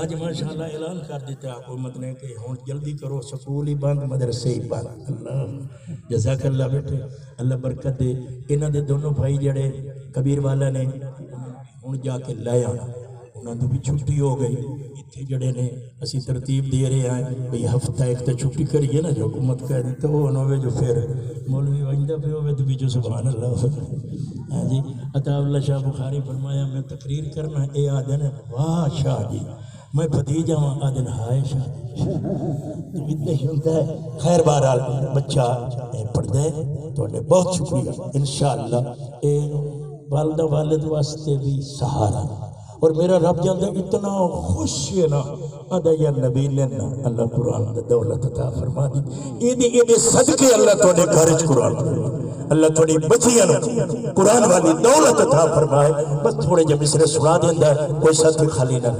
آج ماشاءاللہ اعلان کر دیتا حکومت نے کہ ہون جلدی کرو، سکول ہی بند، مدرسے ہی بند۔ اللہ جزاک اللہ بیٹھے، اللہ برکت دے۔ انہاں دے دونوں بھائی جڑے کبیر والا نے ہن جا کے لے آنا، انہاں دی بھی چھٹی ہو گئی۔ اتھے جڑے نے اسی ترتیب دے رہے ہیں بھئی ہفتہ ایک تو چھٹی کریے نا، جو حکومت کہہ دی تو وہ ہوئے جو پھر مولوی وجدہ پہ ہوئے تو بھی جو سبحان اللہ۔ ہاں جی عطا اللہ شاہ بخاری فرمایا میں تقریر کرنا اے آدن ہے، واہ شاہ جی میں بھتیجا ہوں، آدن ہائے شاہ تو اتنے ہی ہوتا ہے۔ خیر بہرحال بچہ پڑھ دے تو بہت شکریہ انشاءاللہ۔ اے والدہ والد واسطے بھی سہارا، اور میرا رب جاندہ اتنا خوش ہے نا، آدھا یا نبی نے نا اللہ قرآن دا دولت عطا فرما دی۔ ایدے صدقے اللہ توڑے گھرچ قرآن، اللہ توڑی بچیاں قرآن والی دولت عطا فرمائے۔ بس تھوڑے جب مصرے سنا دیندہ ہے، کوئی ساتھ خالی نہ